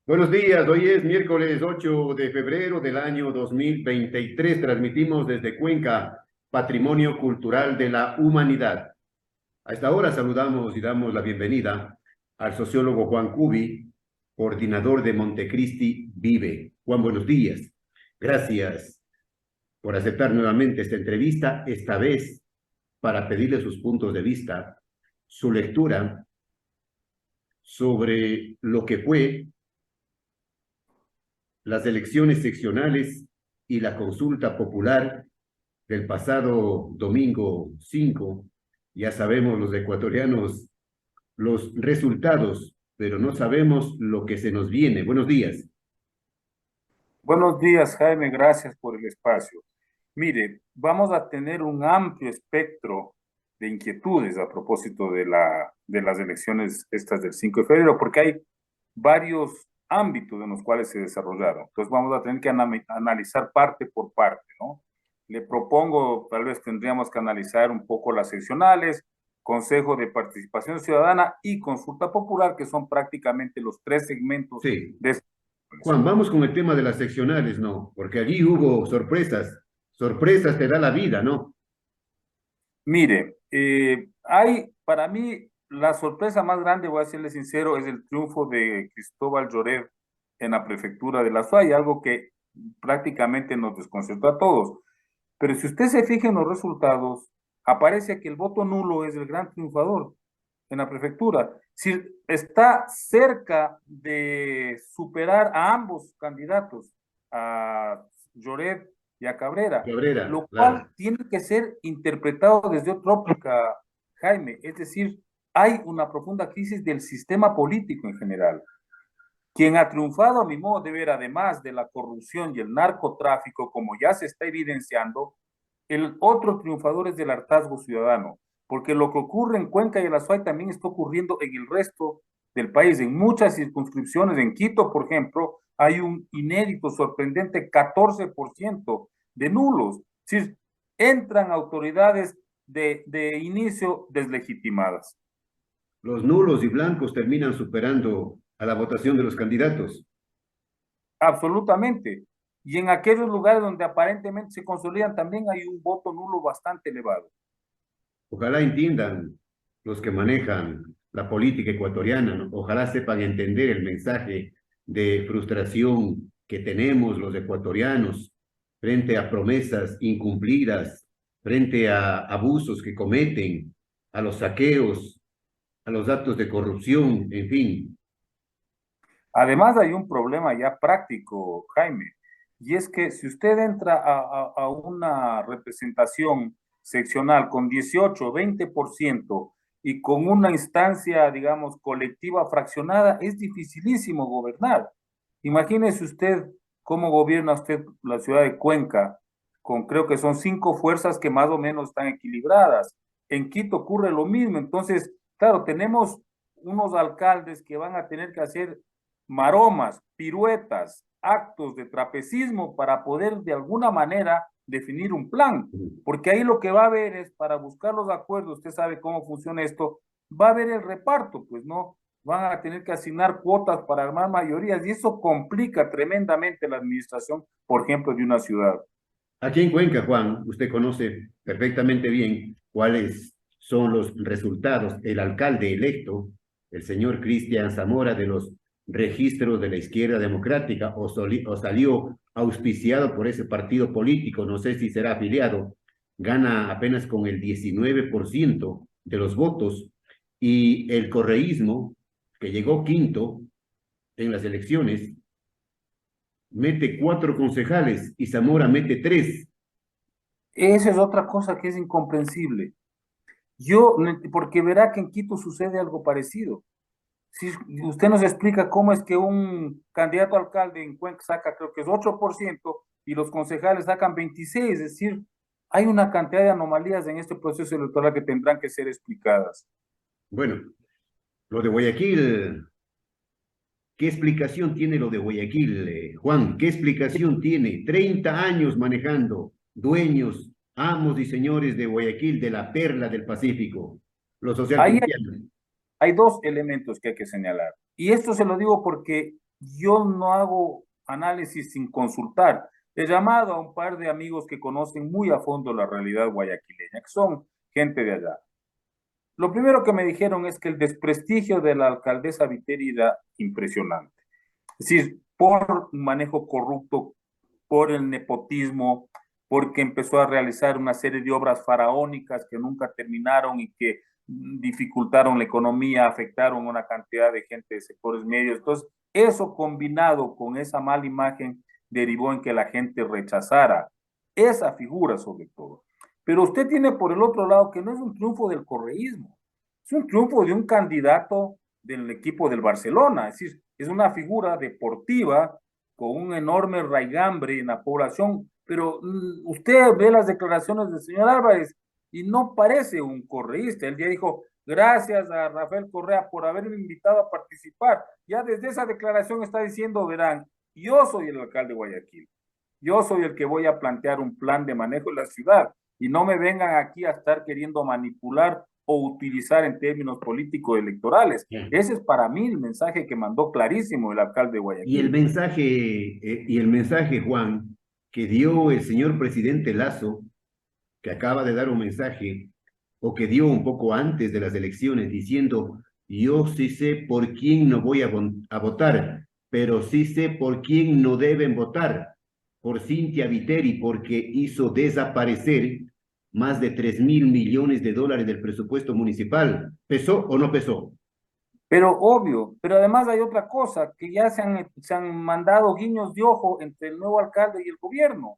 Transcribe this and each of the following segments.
Buenos días, hoy es miércoles 8 de febrero del año 2023. Transmitimos desde Cuenca, Patrimonio Cultural de la Humanidad. A esta hora saludamos y damos la bienvenida al sociólogo Juan Cubi, coordinador de Montecristi Vive. Juan, buenos días. Gracias por aceptar nuevamente esta entrevista, esta vez para pedirle sus puntos de vista, su lectura sobre lo que fue las elecciones seccionales y la consulta popular del pasado domingo 5. Ya sabemos los ecuatorianos los resultados, pero no sabemos lo que se nos viene. Buenos días. Buenos días, Jaime, gracias por el espacio. Mire, vamos a tener un amplio espectro de inquietudes a propósito de las elecciones estas del 5 de febrero, porque hay varios ámbitos en los cuales se desarrollaron. Entonces vamos a tener que analizar parte por parte, ¿no? Le propongo, tal vez tendríamos que analizar un poco las seccionales, Consejo de Participación Ciudadana y Consulta Popular, que son prácticamente los tres segmentos Sí. de esta. Juan, vamos con el tema de las seccionales, ¿no? Porque allí hubo sorpresas. Sorpresas te da la vida, ¿no? Mire, hay para mí la sorpresa más grande, voy a serle sincero, es el triunfo de Cristóbal Lloret en la prefectura de La Suay, algo que prácticamente nos desconcertó a todos. Pero si usted se fija en los resultados, aparece que el voto nulo es el gran triunfador en la prefectura. Si está cerca de superar a ambos candidatos, a Lloret y a Cabrera, Cabrera, lo claro. cual tiene que ser interpretado desde otra óptica, Jaime. Es decir, hay una profunda crisis del sistema político en general. Quien ha triunfado, a mi modo de ver, además de la corrupción y el narcotráfico, como ya se está evidenciando, el otro triunfador es el hartazgo ciudadano, porque lo que ocurre en Cuenca y el Azuay también está ocurriendo en el resto del país. En muchas circunscripciones, en Quito, por ejemplo, hay un inédito, sorprendente 14% de nulos. Es decir, entran autoridades de inicio deslegitimadas. Los nulos y blancos terminan superando a la votación de los candidatos. Absolutamente. Y en aquellos lugares donde aparentemente se consolidan también hay un voto nulo bastante elevado. Ojalá entiendan los que manejan la política ecuatoriana, ¿no? Ojalá sepan entender el mensaje de frustración que tenemos los ecuatorianos frente a promesas incumplidas, frente a abusos que cometen, a los saqueos, a los actos de corrupción, en fin. Además hay un problema ya práctico, Jaime, y es que si usted entra a una representación seccional con 18, 20% y con una instancia, digamos, colectiva fraccionada, es dificilísimo gobernar. Imagínese usted cómo gobierna usted la ciudad de Cuenca, con creo que son 5 fuerzas que más o menos están equilibradas. En Quito ocurre lo mismo. Entonces, claro, tenemos unos alcaldes que van a tener que hacer maromas, piruetas, actos de trapecismo para poder de alguna manera definir un plan, porque ahí lo que va a haber es para buscar los acuerdos, usted sabe cómo funciona esto, va a haber el reparto, pues no, van a tener que asignar cuotas para armar mayorías y eso complica tremendamente la administración, por ejemplo, de una ciudad. Aquí en Cuenca, Juan, usted conoce perfectamente bien cuáles son los resultados. El alcalde electo, el señor Cristian Zamora, de los registros de la izquierda democrática, o salió auspiciado por ese partido político, no sé si será afiliado, gana apenas con el 19% de los votos, y el correísmo, que llegó quinto en las elecciones, mete 4 concejales y Zamora mete 3. Esa es otra cosa que es incomprensible. Yo, porque verá que en Quito sucede algo parecido. Si usted nos explica cómo es que un candidato a alcalde en Cuenca saca, creo que es 8% y los concejales sacan 26%, es decir, hay una cantidad de anomalías en este proceso electoral que tendrán que ser explicadas. Bueno, lo de Guayaquil, ¿qué explicación tiene lo de Guayaquil, Juan? ¿Qué explicación tiene? 30 años manejando, dueños, amos y señores de Guayaquil, de la perla del Pacífico, los Ahí socialcristianos. hay dos elementos que hay que señalar. Y esto se lo digo porque yo no hago análisis sin consultar. He llamado a un par de amigos que conocen muy a fondo la realidad guayaquileña, que son gente de allá. Lo primero que me dijeron es que el desprestigio de la alcaldesa Viteri era impresionante. Es decir, por un manejo corrupto, por el nepotismo, porque empezó a realizar una serie de obras faraónicas que nunca terminaron y que dificultaron la economía, afectaron a una cantidad de gente de sectores medios. Entonces, eso combinado con esa mala imagen derivó en que la gente rechazara esa figura sobre todo. Pero usted tiene por el otro lado que no es un triunfo del correísmo, es un triunfo de un candidato del equipo del Barcelona, es decir, es una figura deportiva con un enorme raigambre en la población, pero usted ve las declaraciones del señor Álvarez y no parece un correísta. Él ya dijo, gracias a Rafael Correa por haberme invitado a participar. Ya desde esa declaración está diciendo, verán, yo soy el alcalde de Guayaquil, yo soy el que voy a plantear un plan de manejo de la ciudad y no me vengan aquí a estar queriendo manipular o utilizar en términos políticos electorales. Bien. Ese es para mí el mensaje que mandó clarísimo el alcalde de Guayaquil. Y el mensaje, Juan, que dio el señor presidente Lazo, que acaba de dar un mensaje, o que dio un poco antes de las elecciones, diciendo, yo sí sé por quién no voy a votar, pero sí sé por quién no deben votar, por Cintia Viteri, porque hizo desaparecer más de 3.000 millones de dólares del presupuesto municipal. ¿Pesó o no pesó? Pero obvio, pero además hay otra cosa, que ya se han mandado guiños de ojo entre el nuevo alcalde y el gobierno.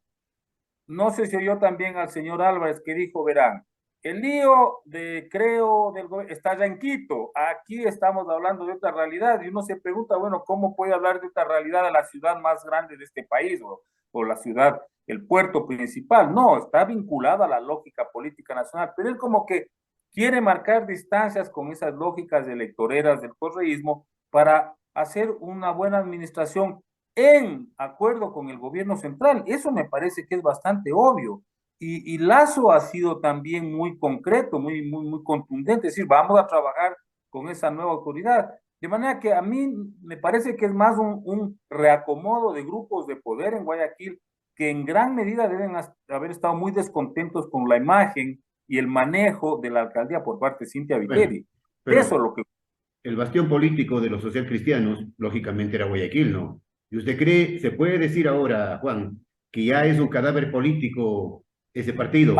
No sé si oyó también al señor Álvarez que dijo, verán, el lío de creo del gobierno está ya en Quito, aquí estamos hablando de otra realidad y uno se pregunta, bueno, ¿cómo puede hablar de otra realidad a la ciudad más grande de este país o la ciudad, el puerto principal? No, está vinculada a la lógica política nacional, pero él como que quiere marcar distancias con esas lógicas electoreras del correísmo para hacer una buena administración en acuerdo con el gobierno central. Eso me parece que es bastante obvio. Y Lazo ha sido también muy concreto, muy contundente, es decir, vamos a trabajar con esa nueva autoridad. De manera que a mí me parece que es más un reacomodo de grupos de poder en Guayaquil que en gran medida deben haber estado muy descontentos con la imagen y el manejo de la alcaldía por parte de Cintia Bueno, Viteri. Eso pero es lo que... el bastión político de los socialcristianos, lógicamente, era Guayaquil, ¿no? ¿Y usted cree, se puede decir ahora, Juan, que ya es un cadáver político ese A ver, partido?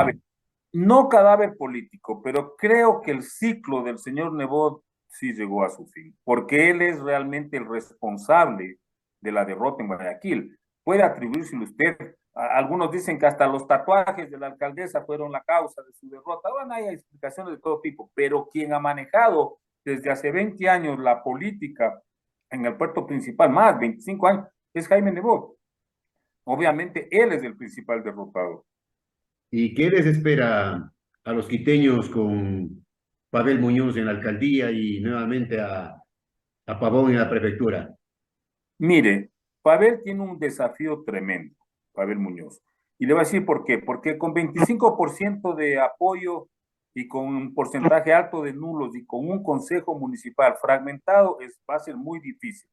no cadáver político, pero creo que el ciclo del señor Nebot sí llegó a su fin, porque él es realmente el responsable de la derrota en Guayaquil. Puede atribuírselo usted, algunos dicen que hasta los tatuajes de la alcaldesa fueron la causa de su derrota. Bueno, hay explicaciones de todo tipo, pero quien ha manejado desde hace 20 años la política en el puerto principal, más 25 años, es Jaime Nebot. Obviamente él es el principal derrotado. ¿Y qué les espera a los quiteños con Pavel Muñoz en la alcaldía y nuevamente a Pavón en la prefectura? Mire, Pavel tiene un desafío tremendo, Pavel Muñoz. Y le voy a decir por qué. Porque con 25% de apoyo y con un porcentaje alto de nulos y con un consejo municipal fragmentado, va a ser muy difícil.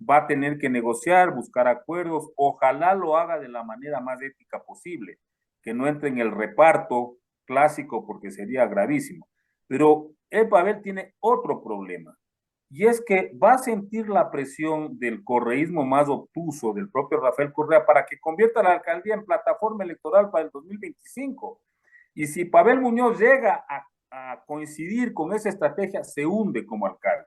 Va a tener que negociar, buscar acuerdos. Ojalá lo haga de la manera más ética posible, que no entre en el reparto clásico porque sería gravísimo. Pero el Pavel tiene otro problema y es que va a sentir la presión del correísmo más obtuso del propio Rafael Correa para que convierta la alcaldía en plataforma electoral para el 2025. Y si Pavel Muñoz llega a coincidir con esa estrategia, se hunde como alcalde.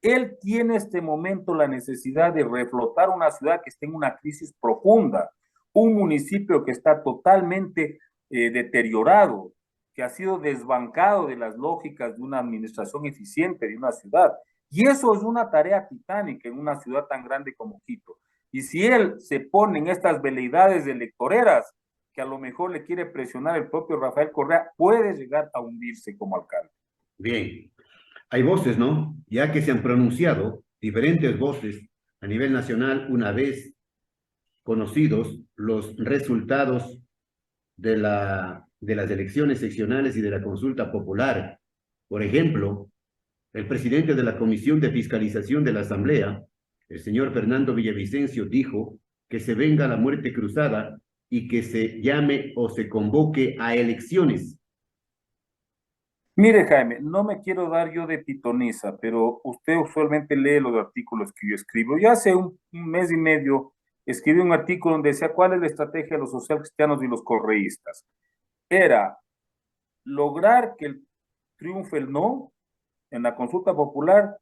Él tiene este momento la necesidad de reflotar una ciudad que está en una crisis profunda, un municipio que está totalmente deteriorado, que ha sido desbancado de las lógicas de una administración eficiente de una ciudad. Y eso es una tarea titánica en una ciudad tan grande como Quito. Y si él se pone en estas veleidades electoreras, que a lo mejor le quiere presionar el propio Rafael Correa, puede llegar a hundirse como alcalde. Bien, hay voces, ¿no? Ya que se han pronunciado diferentes voces a nivel nacional una vez conocidos los resultados de las elecciones seccionales y de la consulta popular. Por ejemplo, el presidente de la Comisión de Fiscalización de la Asamblea El señor Fernando Villavicencio dijo que se venga la muerte cruzada y que se llame o se convoque a elecciones. Mire, Jaime, no me quiero dar yo de pitoniza, pero usted usualmente lee los artículos que yo escribo. Yo hace un mes y medio escribí un artículo donde decía cuál es la estrategia de los socialcristianos y los correístas. Era lograr que triunfe el no en la consulta popular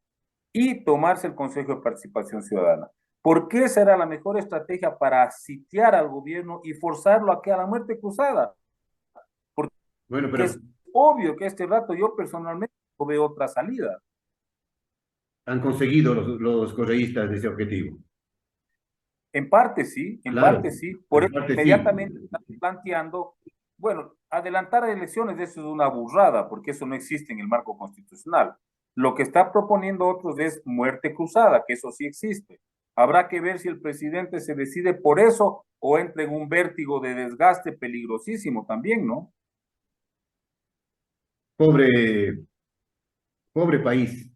y tomarse el Consejo de Participación Ciudadana. Porque esa era la mejor estrategia para sitiar al gobierno y forzarlo a que a la muerte cruzada. Porque Bueno, pero es obvio que a este rato yo personalmente no veo otra salida. han conseguido los correístas ese objetivo. En Parte Claro, sí, por en eso parte sí. inmediatamente están planteando, bueno, adelantar elecciones, eso es una burrada, porque eso no existe en el marco constitucional. Lo que está proponiendo otros es muerte cruzada, que eso sí existe. Habrá que ver si el presidente se decide por eso o entra en un vértigo de desgaste peligrosísimo también, ¿no? Pobre, pobre país.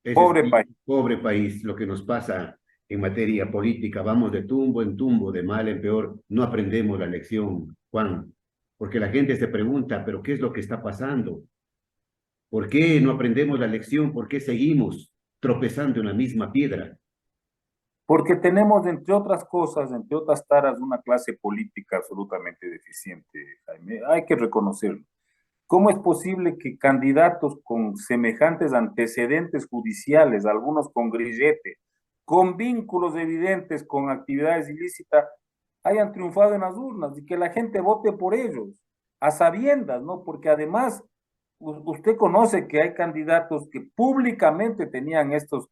Ese es Pobre país. pobre país, lo que nos pasa en materia política. Vamos de tumbo en tumbo, de mal en peor. No aprendemos la lección, Juan, porque la gente se pregunta, pero ¿qué es lo que está pasando? ¿Por qué no aprendemos la lección? ¿Por qué seguimos tropezando en la misma piedra? Porque tenemos, entre otras cosas, entre otras taras, una clase política absolutamente deficiente, Jaime. Hay que reconocerlo. ¿Cómo es posible que candidatos con semejantes antecedentes judiciales, algunos con grillete, con vínculos evidentes con actividades ilícitas, hayan triunfado en las urnas y que la gente vote por ellos, a sabiendas, ¿no? Porque además usted conoce que hay candidatos que públicamente tenían estos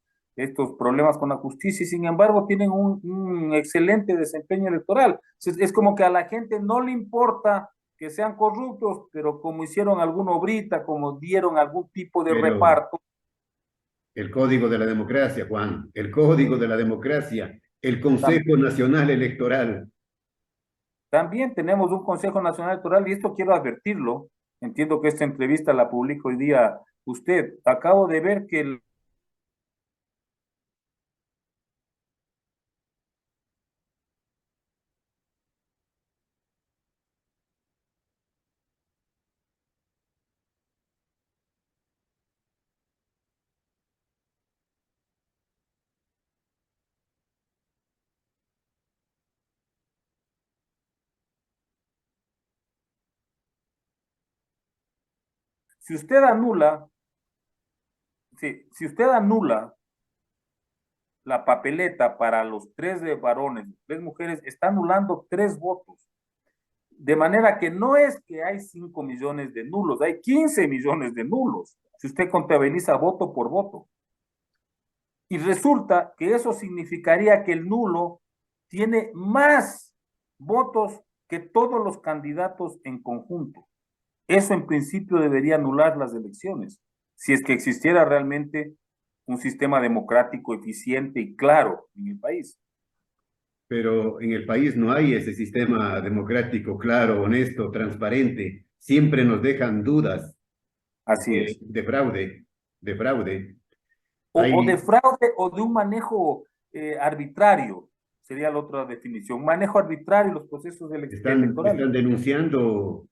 problemas con la justicia y sin embargo tienen un excelente desempeño electoral. Es como que a la gente no le importa que sean corruptos, pero como hicieron alguna obrita, como dieron algún tipo de Pero reparto. el código de la democracia, Juan, el código de la democracia, el Consejo Nacional Electoral. También tenemos un Consejo Nacional Electoral y esto quiero advertirlo. Entiendo que esta entrevista la publica hoy día usted. Acabo de ver que si usted anula, si usted anula la papeleta para los tres de varones, tres mujeres, está anulando tres votos. De manera que no es que hay 5 millones de nulos, hay 15 millones de nulos, si usted contabiliza voto por voto. Y resulta que eso significaría que el nulo tiene más votos que todos los candidatos en conjunto. Eso en principio debería anular las elecciones, si es que existiera realmente un sistema democrático eficiente y claro en el país. Pero en el país no hay ese sistema democrático claro, honesto, transparente. Siempre nos dejan dudas Así es. de fraude, de fraude. O de Hay, fraude o de un manejo arbitrario, sería la otra definición. Manejo arbitrario en los procesos electorales. están denunciando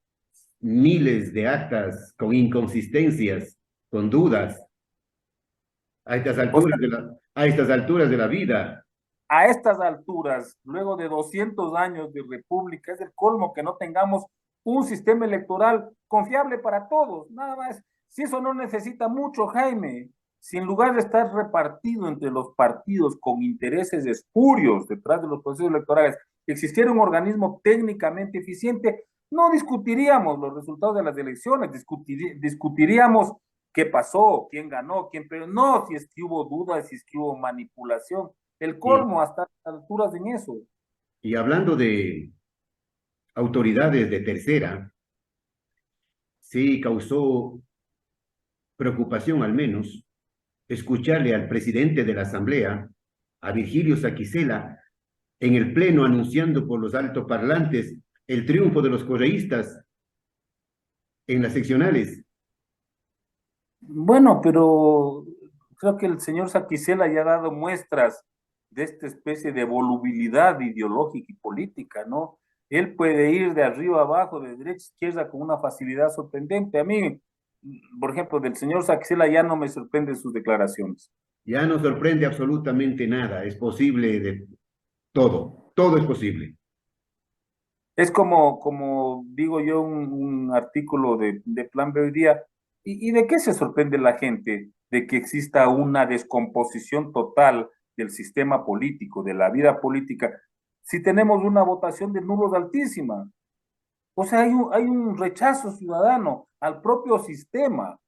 miles de actas con inconsistencias, con dudas, O sea, a estas alturas de la vida. a estas alturas, luego de 200 años de república, es el colmo que no tengamos un sistema electoral confiable para todos, nada más. Si eso no necesita mucho, Jaime, si en lugar de estar repartido entre los partidos con intereses espurios detrás de los procesos electorales, existiera un organismo técnicamente eficiente, no discutiríamos los resultados de las elecciones, discutiríamos qué pasó, quién ganó, quién perdió, no si es que hubo dudas, si es que hubo manipulación. El Y, colmo hasta alturas en eso. y hablando de autoridades de tercera, sí causó preocupación al menos escucharle al presidente de la Asamblea, a Virgilio Saquicela, en el pleno anunciando por los altoparlantes el triunfo de los correístas en las seccionales. Bueno, pero creo que el señor Saquicela ya ha dado muestras de esta especie de volubilidad ideológica y política, ¿no? Él puede ir de arriba a abajo, de derecha a izquierda con una facilidad sorprendente. A mí, por ejemplo, del señor Saxela ya no me sorprenden sus declaraciones. Ya no sorprende absolutamente nada, es posible de todo es posible. Es como digo yo, un artículo de Plan B hoy día. ¿Y de qué se sorprende la gente? De que exista una descomposición total del sistema político, de la vida política, si tenemos una votación de nulos altísima. O sea, hay un rechazo ciudadano al propio sistema.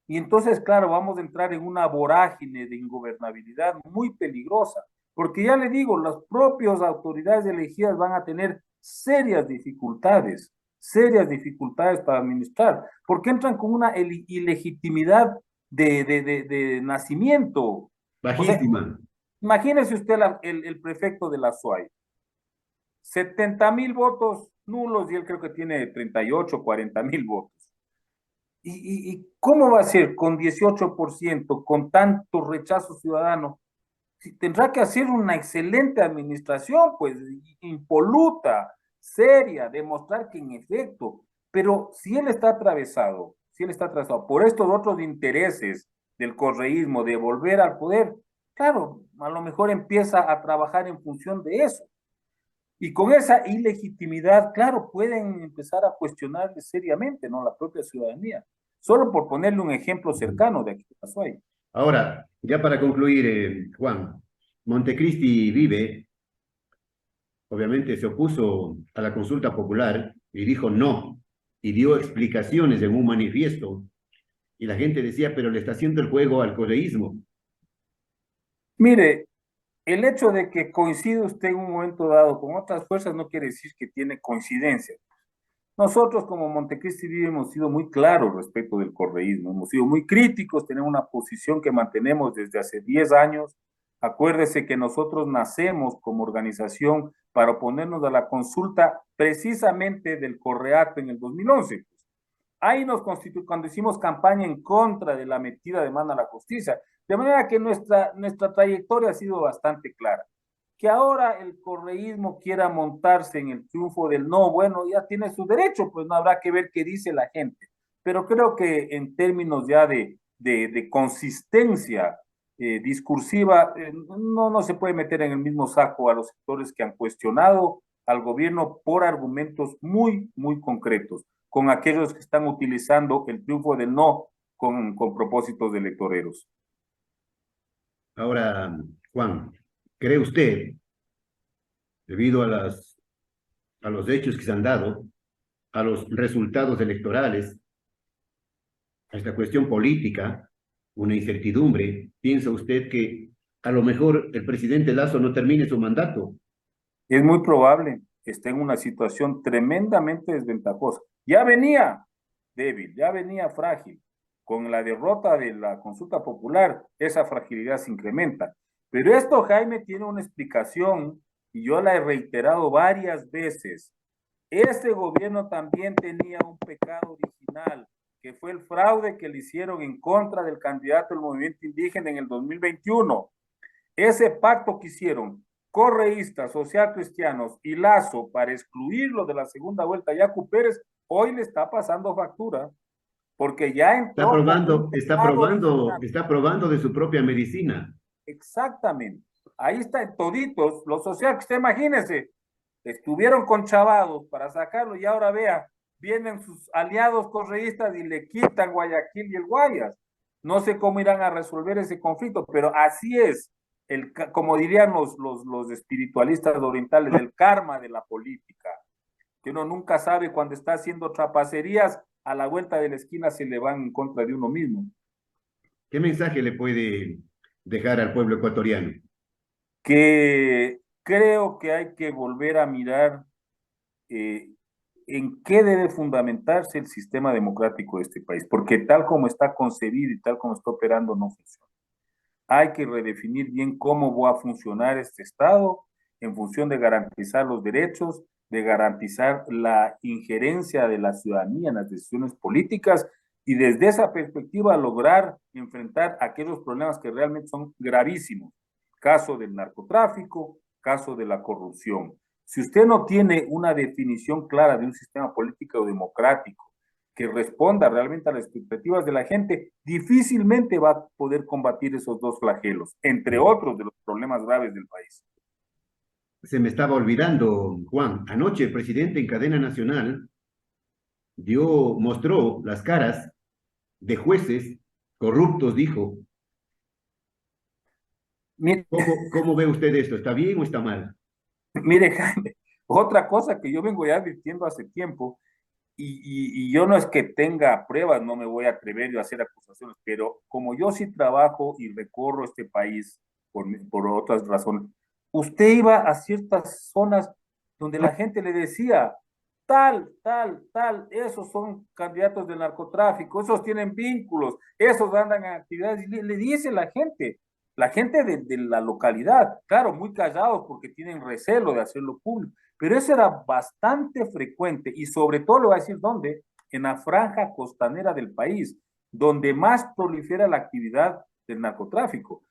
Y entonces, claro, vamos a entrar en una vorágine de ingobernabilidad muy peligrosa, porque ya le digo, las propias autoridades elegidas van a tener serias dificultades para administrar, porque entran con una ilegitimidad de nacimiento. O sea, Bajísima. imagínese usted el prefecto de la SUAY, 70,000 votos nulos y él creo que tiene 38, 40,000 votos. ¿Y cómo va a ser con 18%, con tanto rechazo ciudadano? Si tendrá que hacer una excelente administración, pues impoluta, seria, demostrar que en efecto, pero si él está atravesado por estos otros intereses del correísmo, de volver al poder, claro, a lo mejor empieza a trabajar en función de eso. Y con esa ilegitimidad, claro, pueden empezar a cuestionarle seriamente, ¿no? La propia ciudadanía. Solo por ponerle un ejemplo cercano de aquí que pasó ahí. Ahora, ya para concluir, Juan, Montecristi vive, obviamente se opuso a la consulta popular y dijo no, y dio explicaciones en un manifiesto, y la gente decía, pero le está haciendo el juego al correísmo. Mire, el hecho de que coincide usted en un momento dado con otras fuerzas no quiere decir que tiene coincidencia. Nosotros como Montecristi Vive hemos sido muy claros respecto del correísmo, hemos sido muy críticos, tenemos una posición que mantenemos desde hace 10 años. Acuérdese que nosotros nacemos como organización para oponernos a la consulta precisamente del Correato en el 2011. Ahí nos constituyó cuando hicimos campaña en contra de la metida de mano a la justicia. De manera que nuestra trayectoria ha sido bastante clara. Que ahora el correísmo quiera montarse en el triunfo del no, bueno, ya tiene su derecho, pues no habrá que ver qué dice la gente. Pero creo que en términos ya de consistencia discursiva, no se puede meter en el mismo saco a los sectores que han cuestionado al gobierno por argumentos muy concretos, con aquellos que están utilizando el triunfo del no con propósitos electoreros. Ahora, Juan, ¿cree usted, debido a los hechos que se han dado, a los resultados electorales, a esta cuestión política, una incertidumbre, piensa usted que a lo mejor el presidente Lazo no termine su mandato? Es muy probable que esté en una situación tremendamente desventajosa. Ya venía débil, ya venía frágil. Con la derrota de la consulta popular, esa fragilidad se incrementa. Pero esto, Jaime, tiene una explicación y yo la he reiterado varias veces. Este gobierno también tenía un pecado original, que fue el fraude que le hicieron en contra del candidato del movimiento indígena en el 2021. Ese pacto que hicieron correístas, socialcristianos y Lazo para excluirlo de la segunda vuelta, Yacu Pérez, hoy le está pasando factura, porque ya entró con un pecado original. Está probando de su propia medicina. Exactamente. Ahí está, toditos, los socialcristianos, imagínense, estuvieron conchavados para sacarlo y ahora vea, vienen sus aliados correístas y le quitan Guayaquil y el Guayas. No sé cómo irán a resolver ese conflicto, pero así es, como dirían los espiritualistas orientales, el karma de la política, que uno nunca sabe cuando está haciendo trapacerías, a la vuelta de la esquina se le van en contra de uno mismo. ¿Qué mensaje le puede dejar al pueblo ecuatoriano? Que creo que hay que volver a mirar eh, en qué debe fundamentarse el sistema democrático de este país, porque tal como está concebido y tal como está operando no funciona. Hay que redefinir bien cómo va a funcionar este Estado en función de garantizar los derechos, de garantizar la injerencia de la ciudadanía en las decisiones políticas y desde esa perspectiva lograr enfrentar aquellos problemas que realmente son gravísimos. caso del narcotráfico, caso de la corrupción. Si usted no tiene una definición clara de un sistema político democrático que responda realmente a las expectativas de la gente, difícilmente va a poder combatir esos dos flagelos, entre otros de los problemas graves del país. Se me estaba olvidando, Juan. Anoche el presidente en cadena nacional mostró las caras de jueces corruptos, dijo. Mire, ¿Cómo ve usted esto? ¿Está bien o está mal? mire, Jaime, otra cosa que yo vengo ya advirtiendo hace tiempo, y yo no es que tenga pruebas, no me voy a atrever a hacer acusaciones, pero como yo sí trabajo y recorro este país por otras razones, usted iba a ciertas zonas donde la gente le decía, tal, tal, tal, esos son candidatos del narcotráfico, esos tienen vínculos, esos andan en actividades, y le dice la gente de la localidad, claro, muy callados porque tienen recelo de hacerlo público, pero eso era bastante frecuente y sobre todo le voy a decir dónde, en la franja costanera del país, donde más prolifera la actividad del narcotráfico,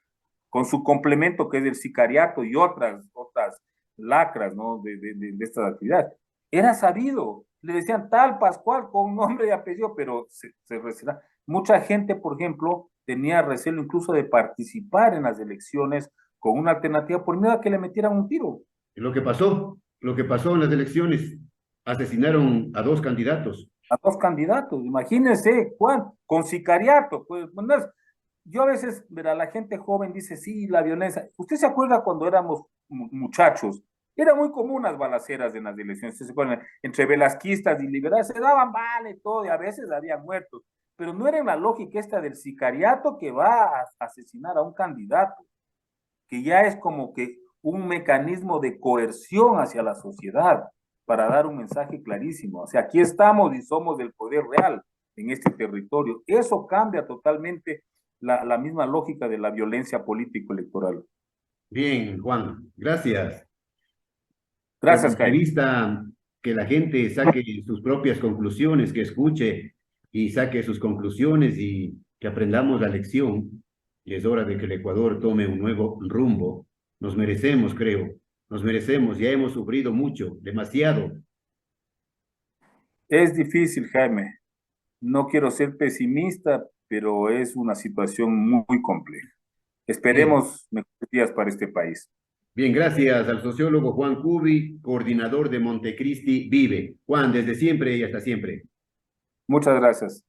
con su complemento que es el sicariato y otras lacras, ¿no? de estas actividades. Era sabido, le decían tal Pascual con nombre y apellido, pero se mucha gente, por ejemplo, tenía recelo incluso de participar en las elecciones con una alternativa por miedo a que le metieran un tiro. Lo que pasó en las elecciones, asesinaron a dos candidatos. A dos candidatos, imagínense, Juan, con sicariato, pues, yo a veces, verá, la gente joven dice, sí, la violencia. ¿Usted se acuerda cuando éramos muchachos? Era muy común las balaceras en las elecciones, ¿se acuerdan? Entre velasquistas y liberales se daban vale todo y a veces había muertos, pero no era en la lógica esta del sicariato que va a asesinar a un candidato, que ya es como que un mecanismo de coerción hacia la sociedad para dar un mensaje clarísimo. O sea, aquí estamos y somos del poder real en este territorio. Eso cambia totalmente la misma lógica de la violencia político-electoral. Bien, Juan, gracias. En la Gracias, Jaime. entrevista, que la gente saque sus propias conclusiones, que escuche y saque sus conclusiones y que aprendamos la lección. Y es hora de que el Ecuador tome un nuevo rumbo. Nos merecemos, creo, nos merecemos. Ya hemos sufrido mucho, demasiado. Es difícil, Jaime. No quiero ser pesimista, pero es una situación muy compleja. Bien, Esperemos mejores días para este país. bien, gracias al sociólogo Juan Cubi, coordinador de Montecristi Vive. Juan, desde siempre y hasta siempre. Muchas gracias.